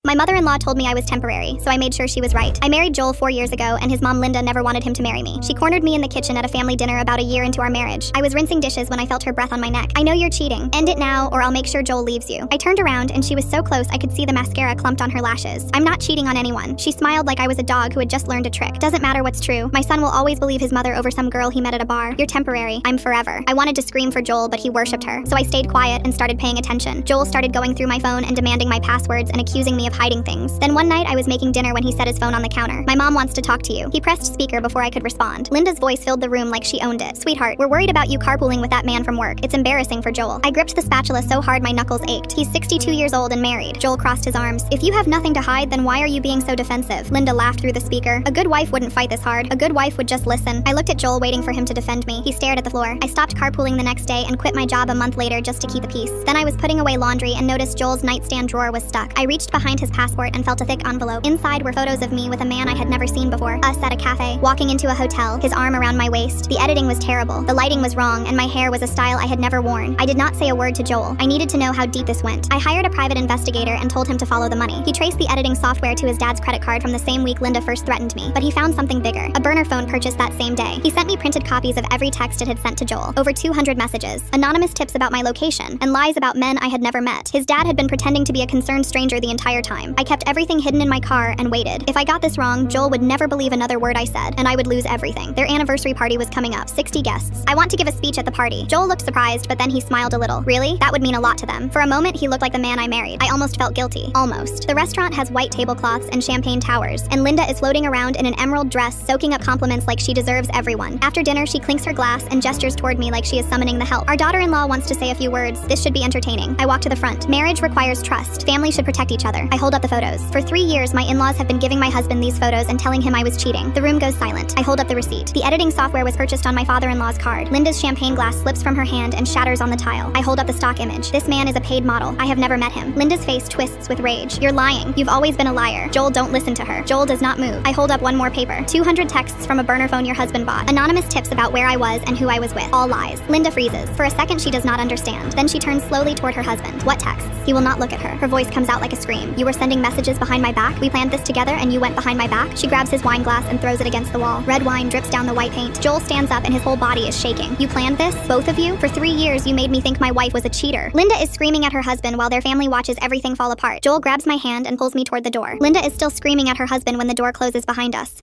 My mother-in-law told me I was temporary, so I made sure she was right. I married Joel 4 years ago, and his mom Linda never wanted him to marry me. She cornered me in the kitchen at a family dinner about a year into our marriage. I was rinsing dishes when I felt her breath on my neck. I know you're cheating. End it now, or I'll make sure Joel leaves you. I turned around, and she was so close I could see the mascara clumped on her lashes. I'm not cheating on anyone. She smiled like I was a dog who had just learned a trick. Doesn't matter what's true. My son will always believe his mother over some girl he met at a bar. You're temporary. I'm forever. I wanted to scream for Joel, but he worshipped her. So I stayed quiet and started paying attention. Joel started going through my phone and demanding my passwords and accusing me of hiding things. Then one night I was making dinner when he set his phone on the counter. My mom wants to talk to you. He pressed speaker before I could respond. Linda's voice filled the room like she owned it. Sweetheart, we're worried about you carpooling with that man from work. It's embarrassing for Joel. I gripped the spatula so hard my knuckles ached. He's 62 years old and married. Joel crossed his arms. If you have nothing to hide, then why are you being so defensive? Linda laughed through the speaker. A good wife wouldn't fight this hard. A good wife would just listen. I looked at Joel waiting for him to defend me. He stared at the floor. I stopped carpooling the next day and quit my job a month later just to keep the peace. Then I was putting away laundry and noticed Joel's nightstand drawer was stuck. I reached behind his passport and felt a thick envelope. Inside were photos of me with a man I had never seen before. Us at a cafe, walking into a hotel, his arm around my waist. The editing was terrible. The lighting was wrong, and my hair was a style I had never worn. I did not say a word to Joel. I needed to know how deep this went. I hired a private investigator and told him to follow the money. He traced the editing software to his dad's credit card from the same week Linda first threatened me, but he found something bigger. A burner phone purchased that same day. He sent me printed copies of every text it had sent to Joel. Over 200 messages, anonymous tips about my location, and lies about men I had never met. His dad had been pretending to be a concerned stranger the entire time. I kept everything hidden in my car and waited. If I got this wrong, Joel would never believe another word I said, and I would lose everything. Their anniversary party was coming up, 60 guests. I want to give a speech at the party. Joel looked surprised, but then he smiled a little. Really? That would mean a lot to them. For a moment, he looked like the man I married. I almost felt guilty. Almost. The restaurant has white tablecloths and champagne towers, and Linda is floating around in an emerald dress, soaking up compliments like she deserves everyone. After dinner, she clinks her glass and gestures toward me like she is summoning the help. Our daughter-in-law wants to say a few words. This should be entertaining. I walk to the front. Marriage requires trust. Family should protect each other. I hold up the photos. For 3 years, my in-laws have been giving my husband these photos and telling him I was cheating. The room goes silent. I hold up the receipt. The editing software was purchased on my father-in-law's card. Linda's champagne glass slips from her hand and shatters on the tile. I hold up the stock image. This man is a paid model. I have never met him. Linda's face twists with rage. You're lying. You've always been a liar. Joel, don't listen to her. Joel does not move. I hold up one more paper. 200 texts from a burner phone your husband bought. Anonymous tips about where I was and who I was with. All lies. Linda freezes. For a second, she does not understand. Then she turns slowly toward her husband. What texts? He will not look at her. Her voice comes out like a scream. You were sending messages behind my back? We planned this together and you went behind my back? She grabs his wine glass and throws it against the wall. Red wine drips down the white paint. Joel stands up and his whole body is shaking. You planned this? Both of you? For 3 years, you made me think my wife was a cheater. Linda is screaming at her husband while their family watches everything fall apart. Joel grabs my hand and pulls me toward the door. Linda is still screaming at her husband when the door closes behind us.